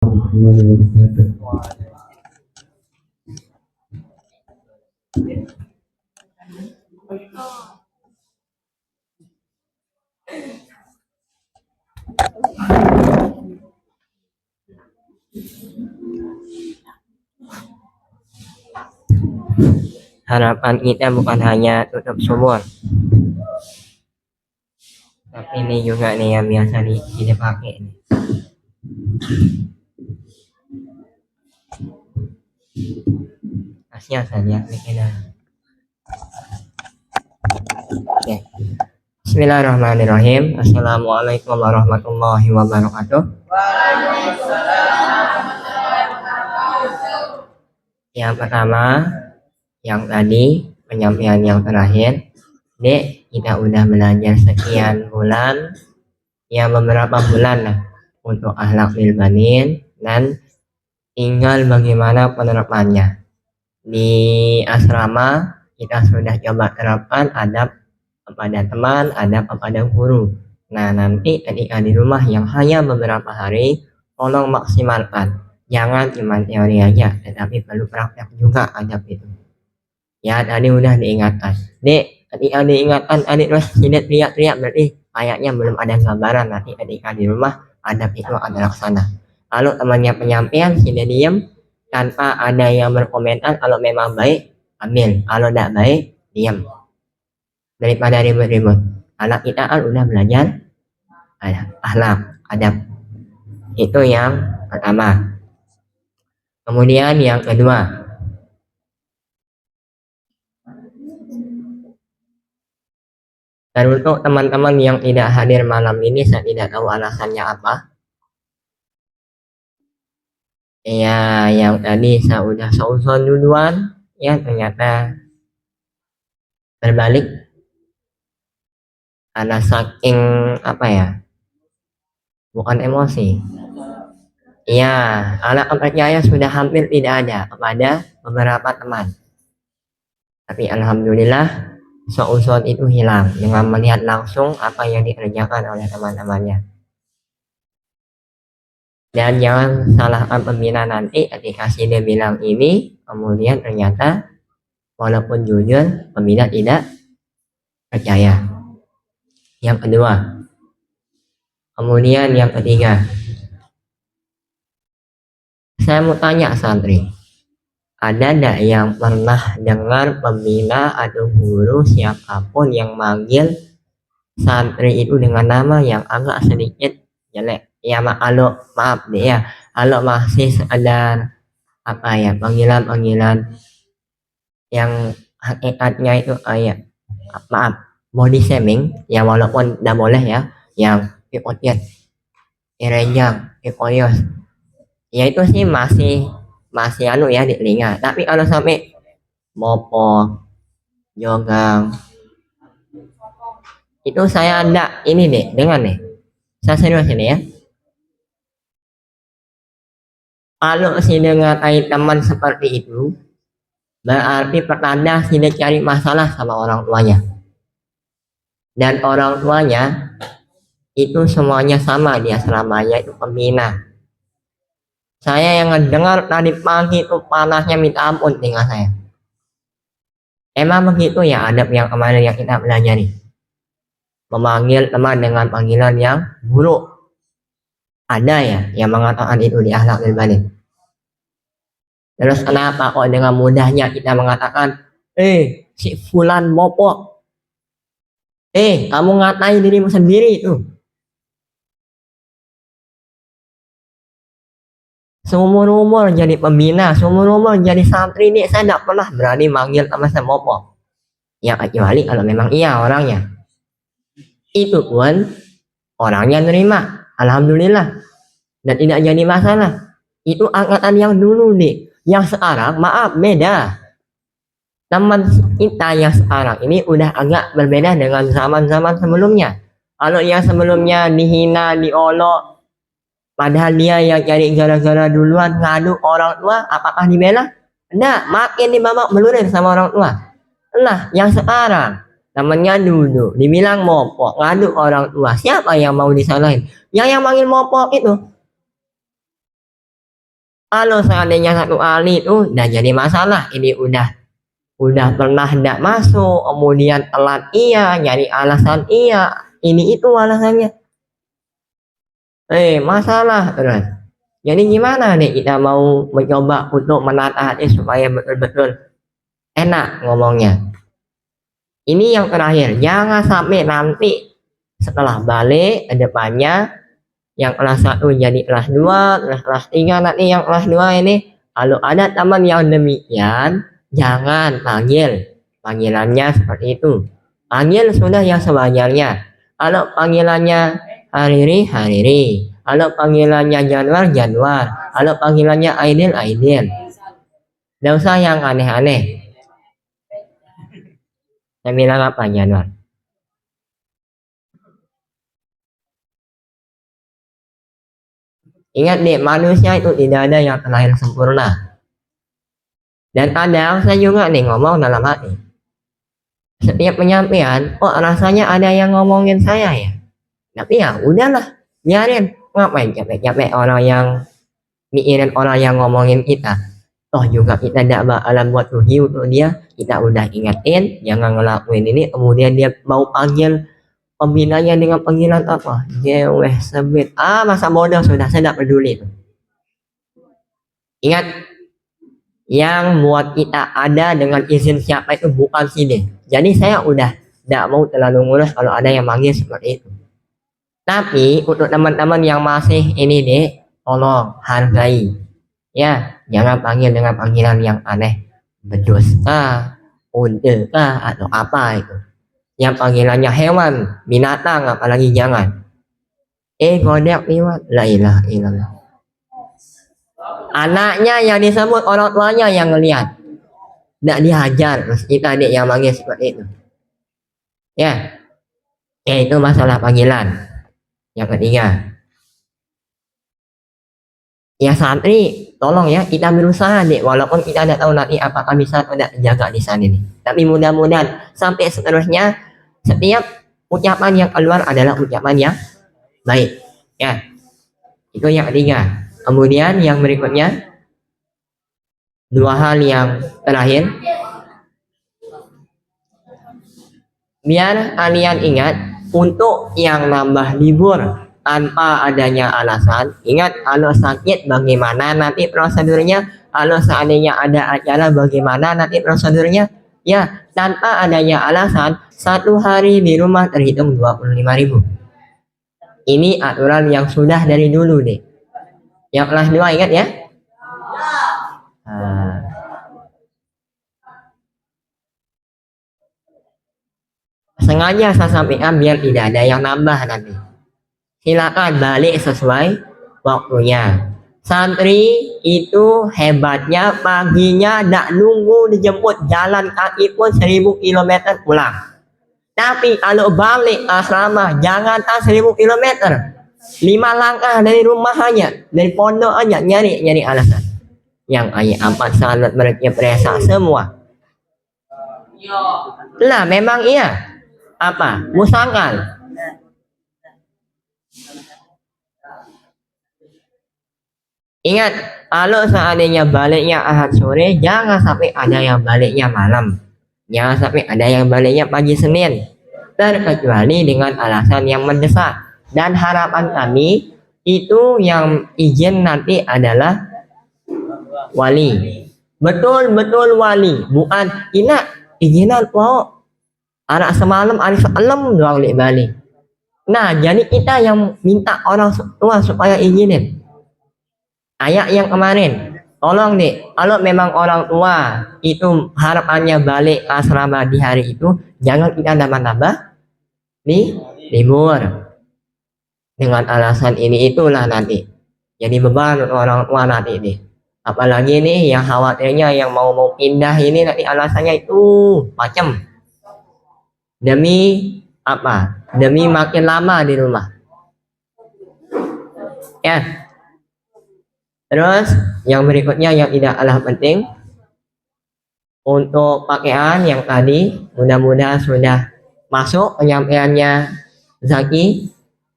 warahmatullahi wabarakatuh. Harapan kita bukan hanya tutup sumur, tapi ini juga nih yang biasa dipakai nih. Masnya saja bikinan. Oke. Bismillahirrahmanirrahim. Assalamualaikum warahmatullahi wabarakatuh. Yang pertama, yang tadi penyampaian yang terakhir, Dek, kita udah belajar sekian bulan, ya beberapa bulan lah untuk akhlak bil banin, dan tinggal bagaimana penerapannya. Di asrama kita sudah coba terapkan adab kepada teman, adab kepada guru. Nah, nanti ketika di rumah yang hanya beberapa hari, tolong maksimalkan. Jangan cuma teori aja, tetapi perlu praktek juga adab itu. Ya, tadi udah diingatkan. Dek, ketika diingatkan adik terus tidak teriak-teriak, berarti kayaknya belum ada gambaran nanti ketika di rumah adab itu ada laksana. Kalau temannya penyampaian, tidak diam, tanpa ada yang berkomentar. Kalau memang baik, ambil. Kalau tidak baik, diam. Daripada ribut-ribut. Anak kita kan udah belajar akhlak, adab. Itu yang pertama. Kemudian yang kedua, dan untuk teman-teman yang tidak hadir malam ini, saya tidak tahu alasannya apa. Ya, yang tadi saya udah solusi duluan, ya ternyata berbalik. Karena saking apa ya? Bukan emosi. Iya, anak percaya sudah hampir tidak ada kepada beberapa teman. Tapi alhamdulillah seuson itu hilang dengan melihat langsung apa yang dikerjakan oleh teman-temannya. Dan jangan salahkan pembina nanti ketika si dia bilang ini, kemudian ternyata walaupun jujur pembina tidak percaya. Yang kedua. Kemudian yang ketiga. Saya mau tanya santri, ada tidak yang pernah dengar pembina atau guru siapapun yang manggil santri itu dengan nama yang agak sedikit jelek? Ya kalau maaf deh ya, kalau masih sekedar apa ya, panggilan-panggilan yang hakikatnya itu kayak maaf body shaming, ya walaupun tidak boleh ya, yang ikotiat, irenjang, ikoyos, ya itu sih masih anu ya di telinga. Tapi kalau sampai mopo, jogang, itu saya ada ini deh, dengar nih, saya serius ini ya. Kalau si dengan teman seperti itu, berarti pertanda si cari masalah sama orang tuanya. Dan orang tuanya itu semuanya sama di asramanya, itu pembina. Saya yang dengar tadi pagi itu panasnya minta ampun tinggal saya. Emang begitu ya adab yang kemarin yang kita pelajari. Memanggil teman dengan panggilan yang buruk. Ada ya yang mengatakan itu di akhlak bil banin. Terus kenapa kok dengan mudahnya kita mengatakan, si fulan mopok. Kamu ngatain dirimu sendiri itu. Seumur-umur jadi pembina, seumur-umur jadi santri ini saya tidak pernah berani manggil teman saya mopok. Ya kecuali kalau memang iya orangnya. Itu pun orangnya nerima, alhamdulillah, dan tidak jadi masalah. Itu angkatan yang dulu nih. Yang sekarang maaf beda. Teman kita yang sekarang ini udah agak berbeda dengan zaman-zaman sebelumnya. Kalau yang sebelumnya dihina, diolok, padahal dia yang cari gara-gara duluan, ngadu orang tua, apakah dibela? Enggak, makin dibabak belurir sama orang tua. Nah, yang sekarang namanya dulu dibilang mopok, ngadu orang tua, siapa yang mau disalahin? Yang manggil mopok itu Kalau seandainya satu kali itu udah jadi masalah, ini udah pernah tidak masuk, kemudian telat iya, nyari alasan iya, ini itu alasannya. Masalah terus. Jadi gimana nih kita mau mencoba untuk menata hati supaya betul-betul enak ngomongnya. Ini yang terakhir, jangan sampai nanti setelah balik ke depannya yang kelas 1 jadi kelas 2, kelas 3, nanti yang kelas 2 ini kalau ada teman yang demikian jangan panggil panggilannya seperti itu. Panggil sudah yang sewajarnya. Kalau panggilannya Hariri, Hariri. Kalau panggilannya Januar, Januar. Kalau panggilannya Aidil, Aidil. Tidak usah yang aneh-aneh. Saya bilang apa Januar? Ingat nih, manusia itu tidak ada yang terlahir sempurna. Dan kadang saya juga nih ngomong dalam hati. Setiap penyampaian, oh rasanya ada yang ngomongin saya ya. Tapi ya udahlah, biarin. Ngapain capek-capek orang yang mikirin orang yang ngomongin kita. Toh juga kita tidak bakalan buat rugi untuk dia. Kita udah ingatin, jangan ngelakuin ini. Kemudian dia mau panggil pembinanya dengan panggilan apa? Jeweh sebit. Masa bodoh sudah, saya tidak peduli. Ingat, yang buat kita ada dengan izin siapa itu bukan sini. Jadi saya udah tidak mau terlalu ngurus kalau ada yang manggil seperti itu. Tapi untuk teman-teman yang masih ini deh, tolong hargai. Ya, jangan panggil dengan panggilan yang aneh. Bedus kah, unde kah, atau apa itu. Yang panggilannya hewan, binatang, apalagi jangan. Godek liwat, la ilaha illallah. Anaknya yang disebut, orang tuanya yang ngelihat. Tidak dihajar, terus kita adik yang manggil seperti itu. Ya, itu masalah panggilan. Yang ketiga, ya santri, tolong ya kita berusaha nih, walaupun kita tidak tahu nanti apakah bisa atau tidak jaga di sana nih. Tapi mudah-mudahan sampai seterusnya setiap ucapan yang keluar adalah ucapan yang baik. Ya, itu yang ketiga. Kemudian yang berikutnya, dua hal yang terakhir. Biar kalian ingat, untuk yang nambah libur tanpa adanya alasan, ingat kalau sakit bagaimana nanti prosedurnya, kalau seandainya ada acara bagaimana nanti prosedurnya. Ya, tanpa adanya alasan, 1 hari di rumah terhitung 25.000. Ini aturan yang sudah dari dulu deh. Yang kelas 2 ingat ya. Sengaja saya sampaikan biar tidak ada yang nambah nanti. Silakan balik sesuai waktunya. Santri itu hebatnya paginya tidak nunggu dijemput, jalan kaki pun 1000 km pulang. Tapi kalau balik asrama jangan 1000 km, 5 langkah dari rumah aja, dari pondok aja nyari alasan. Yang ayat 4 salat mereka peresa semua. Lah memang iya. Apa? Musangkal. Ingat, kalau seandainya baliknya Ahad sore, jangan sampai ada yang baliknya malam. Jangan sampai ada yang baliknya pagi Senin. Terkecuali dengan alasan yang mendesak. Dan harapan kami, itu yang izin nanti adalah wali. Betul-betul wali. Bukan, ina izinan mau anak semalam, anak semalam doang balik. Nah, jadi kita yang minta orang tua supaya izinin. Ayat yang kemarin, tolong deh, kalau memang orang tua itu harapannya balik asrama di hari itu, jangan kita nambah-nambah di libur dengan alasan ini itulah nanti jadi beban orang tua nanti nih. Apalagi nih yang khawatirnya yang mau pindah ini nanti alasannya itu macam demi apa? Demi makin lama di rumah. Ya. Terus yang berikutnya yang tidak kalah penting, untuk pakaian yang tadi mudah-mudahan sudah masuk penyampaiannya Zaki.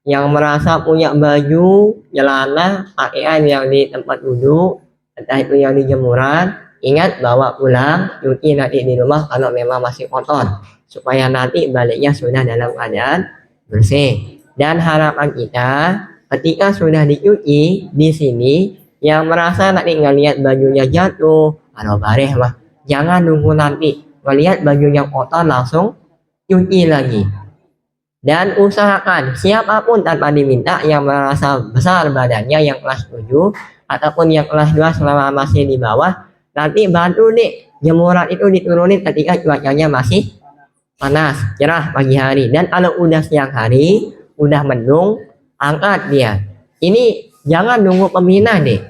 Yang merasa punya baju, celana, pakaian yang di tempat duduk entah itu yang di jemuran, ingat bawa pulang, cuci nanti di rumah kalau memang masih kotor, supaya nanti baliknya sudah dalam keadaan bersih. Dan harapan kita ketika sudah dicuci di sini, yang merasa nanti ngelihat bajunya jatuh, kalau bareh mah jangan nunggu nanti ngelihat baju yang kotor langsung cuci lagi. Dan usahakan siapapun tanpa diminta yang merasa besar badannya yang kelas 7 ataupun yang kelas 2 selama masih di bawah, nanti bantu nih jemuran itu diturunin ketika cuacanya masih panas, cerah pagi hari. Dan kalau udah siang hari, udah mendung, angkat dia. Ini jangan nunggu pembina deh.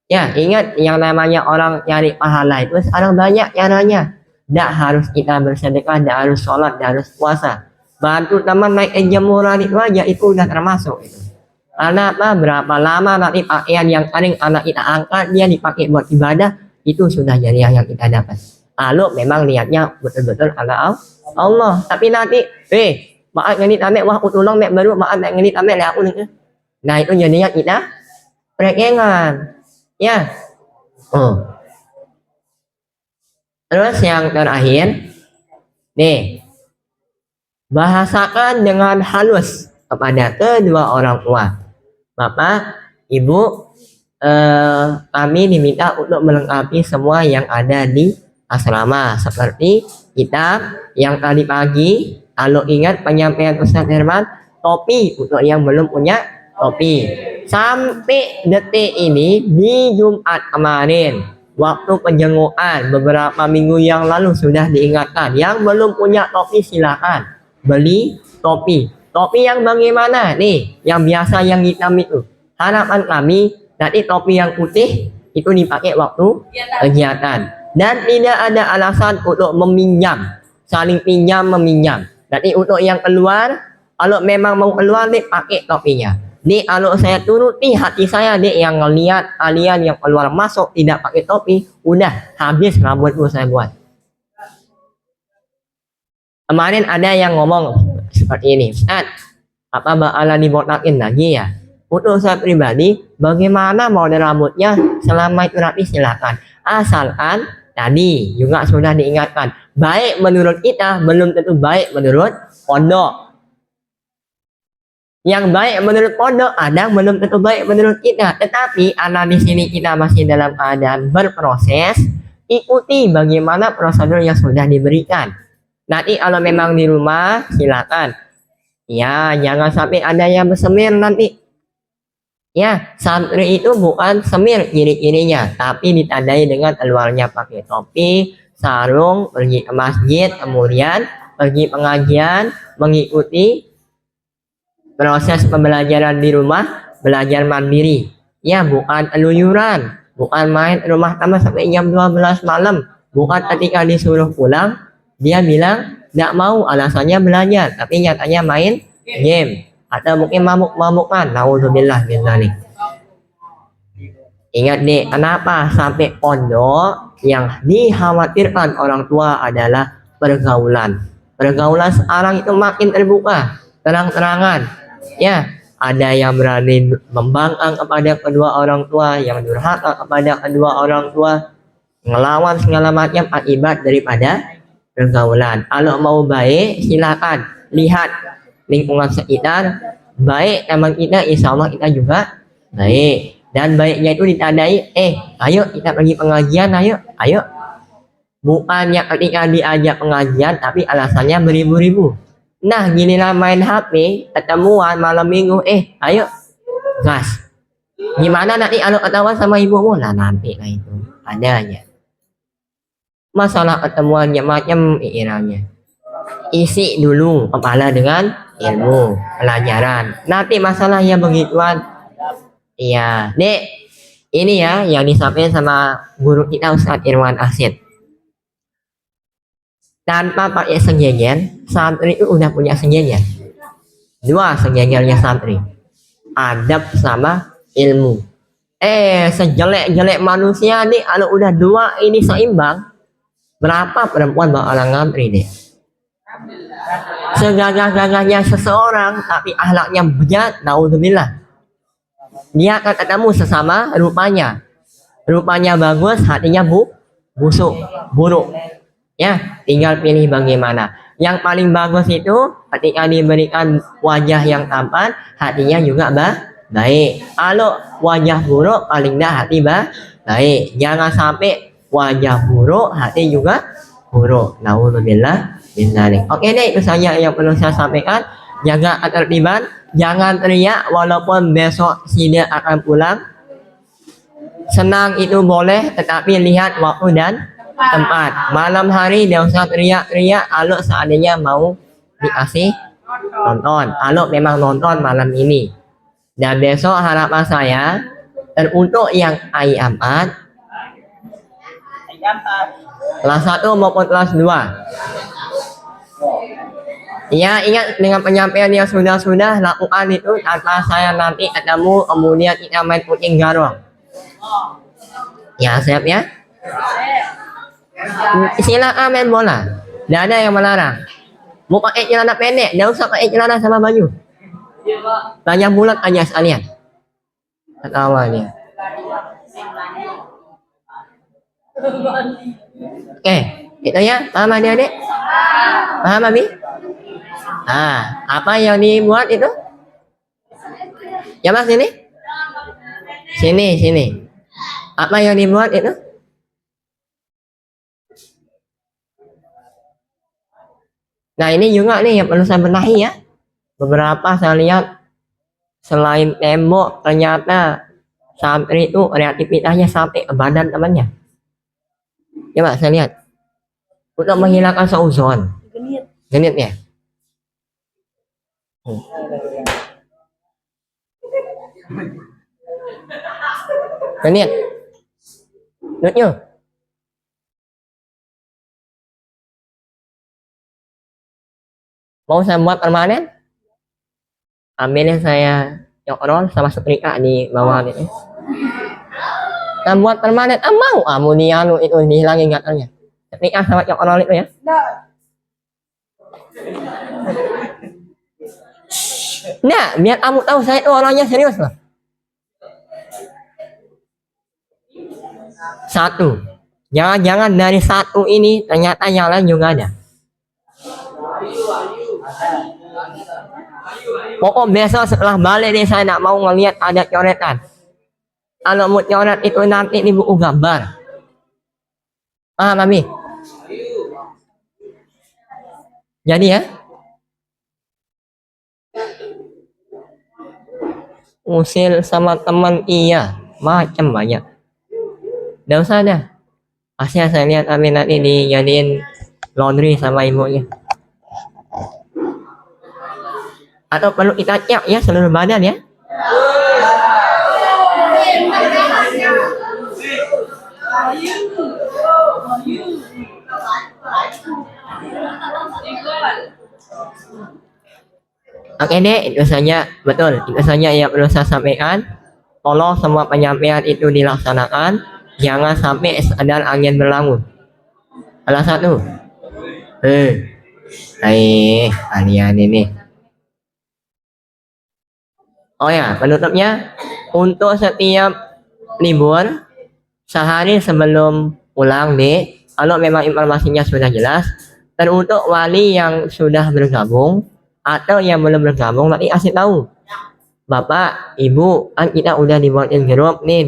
Ya, ingat yang namanya orang cari pahala itu sekarang banyak caranya. Tidak harus kita bersedekah, tidak harus sholat, tidak harus puasa. Bantu teman naik jemuran itu aja, itu udah termasuk itu. Karena apa? Berapa lama nanti pakaian yang paling anak kita angkat dia dipakai buat ibadah, itu sudah jariah yang kita dapat. Kalau memang niatnya betul-betul ala Allah. Tapi nanti, maaf ngenit ame wah utulong mek baru maaf mek ngenit ame lah aku nih. Nah itu jadinya kita perekengan. Ya. Terus yang terakhir, nih, bahasakan dengan halus kepada kedua orang tua. Bapak, Ibu, kami diminta untuk melengkapi semua yang ada di asrama, seperti kitab yang tadi pagi. Kalau ingat penyampaian Ustaz Herman, topi untuk yang belum punya topi. Sampai detik ini di Jumat kemarin, waktu penjengukan beberapa minggu yang lalu sudah diingatkan, yang belum punya topi silakan beli topi. Topi yang bagaimana nih? Yang biasa yang hitam itu. Harapan kami nanti topi yang putih itu dipakai waktu kegiatan. Dan tidak ada alasan untuk meminjam, saling pinjam meminjam. Nanti untuk yang keluar, kalau memang mau keluar nih pakai topinya. Nih kalau saya turuti hati saya nih yang ngelihat kalian yang keluar masuk tidak pakai topi, udah habis rambutku saya buat. Kemarin ada yang ngomong seperti ini, Ustaz, apa bakalan dibotakin lagi ya? Untuk saya pribadi, bagaimana model rambutnya selama itu nanti silakan. Asalkan tadi juga sudah diingatkan, baik menurut kita belum tentu baik menurut pondok. Yang baik menurut pondok ada belum tentu baik menurut kita. Tetapi karena di sini kita masih dalam keadaan berproses, ikuti bagaimana prosedur yang sudah diberikan. Nanti kalau memang di rumah silakan. Ya, jangan sampai ada yang bersemir nanti. Ya, santri itu bukan semir ciri-cirinya, tapi ditandai dengan keluarnya pakai topi, sarung, pergi ke masjid, kemudian pergi pengajian, mengikuti proses pembelajaran di rumah, belajar mandiri. Ya, bukan keluyuran, bukan main rumah tangga sampai jam 12 malam, bukan ketika disuruh pulang dia bilang tidak mau, alasannya belajar, tapi nyatanya main game atau mungkin mabuk-mabukan. Naudzubillah min dzalik. Ingat nih, kenapa sampai pondok yang dikhawatirkan orang tua adalah pergaulan. Pergaulan sekarang itu makin terbuka, terang-terangan. Ya, ada yang berani membangkang kepada kedua orang tua, yang durhaka kepada kedua orang tua, ngelawan segala macam akibat daripada pergaulan. Kalau mau baik, silakan lihat lingkungan sekitar baik, teman kita insya Allah kita juga baik. Dan baiknya itu ditandai, ayo kita pergi pengajian, ayo. Bukannya ketika diajak pengajian tapi alasannya beribu-ribu. Nah, giliran main HP, ketemuan malam minggu, ayo gas. Gimana nanti kalau ketahuan sama ibumu? Nah, nanti lah itu ada aja. Masalah ketemuannya macam iranya. Isi dulu kepala dengan ilmu, pelajaran. Nanti masalahnya begituan. Iya, Dek. Ini ya yang disampaikan sama guru kita Ustaz Irwan Asyid. Tanpa pakai sejejer, santri itu udah punya sejejer. 2 sejejernya santri. Adab sama ilmu. Sejelek-jelek manusia nih, kalau udah 2 ini seimbang, berapa perempuan bakalan ngantri deh. Segagah-gagahnya seseorang tapi akhlaknya bejat, naudzubillah, dia akan ketemu sesama rupanya. Rupanya bagus, hatinya busuk, buruk. Ya, tinggal pilih bagaimana. Yang paling bagus itu ketika diberikan wajah yang tampan, hatinya juga baik. Kalau wajah buruk, paling tidak hati baik. Jangan sampai wajah buruk, hati juga buruk. Nauzubillah min dzalik. Oke deh, itu saja yang perlu saya sampaikan. Jaga ketertiban, jangan teriak walaupun besok sidang akan pulang. Senang itu boleh, tetapi lihat waktu dan tempat. Malam hari dia usah teriak-teriak kalau seandainya mau dikasih nonton. Kalau memang nonton malam ini. Dan besok harapan saya teruntuk yang I4 kelas 1 maupun kelas 2. Ya, ingat dengan penyampaian yang sudah-sudah lakukan itu tanpa saya nanti ketemu kemudian kita main kucing garong. Ya, siap ya? Silakan main bola. Tidak ada yang melarang. Mau pakai celana pendek, tidak usah pakai celana sama baju. Tanya bulat aja sekalian. Ketawa dia. Oke, itu ya. Paham adik-adik? Paham Abi? Apa yang dibuat itu? Ya mas, sini. Sini. Apa yang dibuat itu? Nah ini juga nih yang perlu saya benahi ya. Beberapa saya lihat selain tembok ternyata santri itu kreativitasnya sampai ke badan temannya. Coba saya lihat. Untuk menghilangkan seuzon. Genit ya. Genit. Lucu. Mau saya buat permanen? Ambilnya saya nyokrol sama setrika di bawah ini. Saya buat permanen. Mau amunianu itu dihilangin gatalnya. Setrika sama nyokrol itu ya. Nah, biar kamu tahu saya itu orangnya serius loh. Satu. Jangan-jangan dari satu ini ternyata yang lain juga ada. Pokok besok setelah balik nih saya tidak mau ngelihat ada coretan. Kalau mau coret itu nanti di buku gambar. Mami. Jadi ya. Usil sama teman iya. Macam banyak. Tidak usah dah. Pasti saya lihat Amin nanti dijadiin laundry sama ibunya. Atau perlu kita cek ya seluruh badan ya. Oke deh, itu saja. Betul, itu saja yang perlu saya sampaikan. Tolong semua penyampaian itu dilaksanakan. Jangan sampai sekadar angin berlalu. Salah satu. Kalian ini. Oh ya, penutupnya untuk setiap libur sehari sebelum pulang nih, kalau memang informasinya sudah jelas, teruntuk wali yang sudah bergabung atau yang belum bergabung nanti kasih tahu. Bapak, Ibu, kan kita udah dibuatin grup nih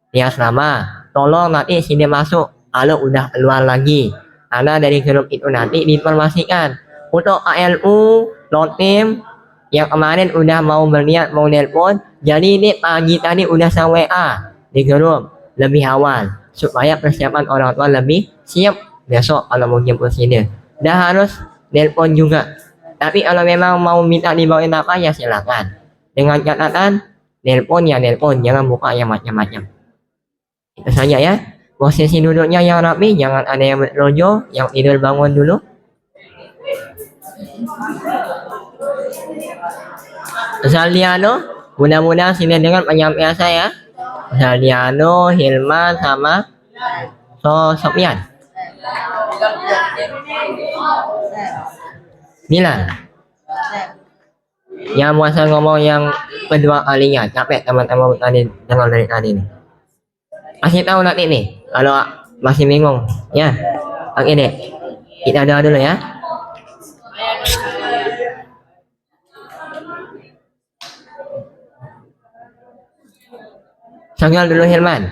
di asrama. Tolong nanti sini masuk kalau udah keluar lagi. Karena dari grup itu nanti diinformasikan untuk ALU, Lotim yang kemarin udah mau berniat mau nelpon, jadi ini pagi tadi udah saya WA di grup lebih awal supaya persiapan orang tua lebih siap besok kalau mau jemput sini. Dah harus nelpon juga. Tapi kalau memang mau minta dibawain apa ya silakan. Dengan catatan nelpon ya nelpon, jangan buka yang macam-macam. Itu saja ya. Posisi duduknya yang rapi, jangan ada yang berlojo, yang tidur bangun dulu. Zaliano, mudah-mudahan sini dengan penyampaian saya. Zaliano, Hilman, sama Sofian. Milan. Yang mau saya ngomong yang kedua kalinya, capek teman-teman tadi dengar dari tadi nih. Kasih tahu nanti nih kalau masih bingung ya. Oke deh. Kita doa dulu ya. Sambil dulu Hilman.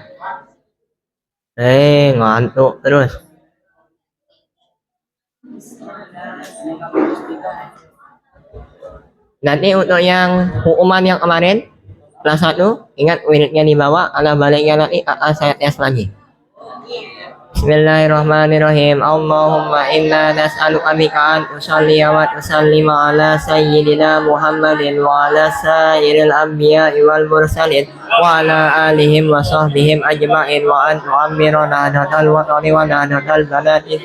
Ngantuk terus. Nanti untuk yang hukuman yang kemarin kelas 1, ingat wiridnya dibawa, kalau baliknya nanti akan saya tes lagi. Bismillahirrahmanirrahim. Allahumma inna nas'aluka bika an tusalli wa tusallima ala sayyidina Muhammadin wa ala sayyidil anbiya'i wal mursalin wa ala alihim wa sahbihim ajma'in wa an tu'ammirana nahdatal watani wa nahdatal baladi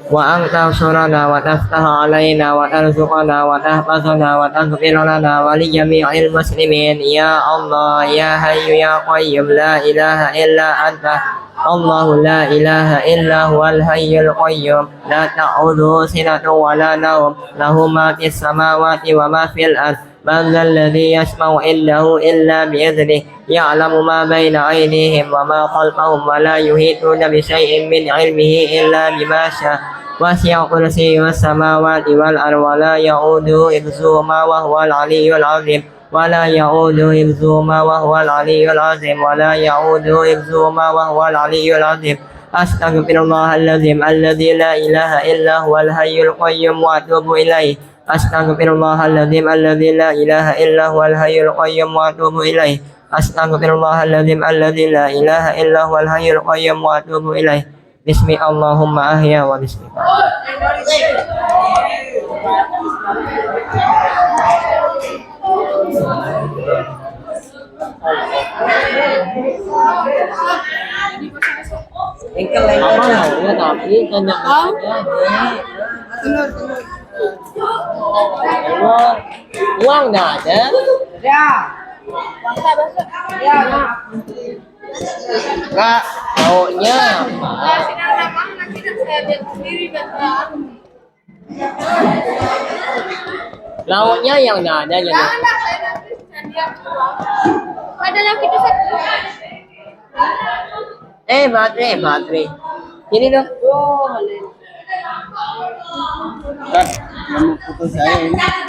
wa an tansurana wa taftaha alaina wa tarzuqana wa tahfazana wa taghfir lana wa li jami'il muslimin ya Allah ya hayyu ya qayyum la ilaha illa anta الله لا إله إلا هو الحي القيوم لا تأخذه سنة ولا نوم له ما في السماوات وما في الأرض من ذا الذي يشفع عنده إلا بإذنه يعلم ما بين أيديهم وما خلفهم ولا يحيطون بشيء من علمه إلا بما شاء وسع كرسيه السماوات والأرض ولا يؤوده حفظهما وهو العلي العظيم ولا يعود حفظهما وهو العلي العظيم ولا يعود حفظهما وهو العلي العظيم أستغفر الله العظيم الذي لا إله إلا هو الحي القيوم وأتوب إليه أستغفر الله العظيم الذي لا إله إلا هو الحي القيوم وأتوب إليه أستغفر الله العظيم الذي لا إله إلا هو الحي القيوم وأتوب إليه بسم اللهم أحيا وبسمك Apa ya tapi kenyataannya uang nggak ada. Ya. Ya. Kak, maunya apa? Lauknya yang nggak ada ya. Baterai. Ini dong. Kan, yang putus saya ini.